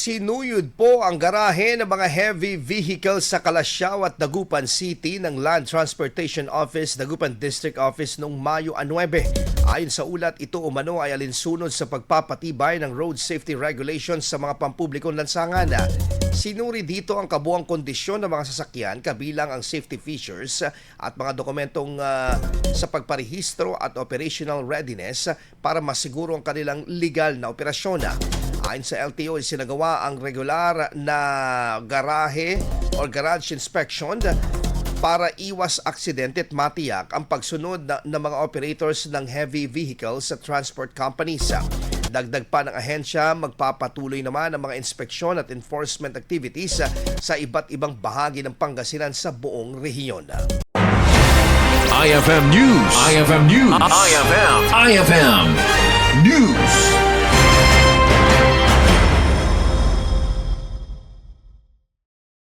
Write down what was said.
Sinuyod po ang garahe ng mga heavy vehicles sa Kalasyaw at Dagupan City ng Land Transportation Office, Dagupan District Office noong Mayo 9. Ayon sa ulat, ito umano ay alinsunod sa pagpapatibay ng road safety regulations sa mga pampublikong lansangan. Sinuri dito ang kabuang kondisyon ng mga sasakyan kabilang ang safety features at mga dokumentong sa pagparehistro at operational readiness para masiguro ang kanilang legal na operasyon. Ayon sa LTO, isinagawa ang regular na garahe o garage inspection para iwas aksidente at matiyak ang pagsunod ng mga operators ng heavy vehicles sa transport companies. Dagdag pa ng ahensya, magpapatuloy naman ang mga inspeksyon at enforcement activities sa iba't ibang bahagi ng Pangasinan sa buong rehiyon. IFM News. IFM News. IFM News.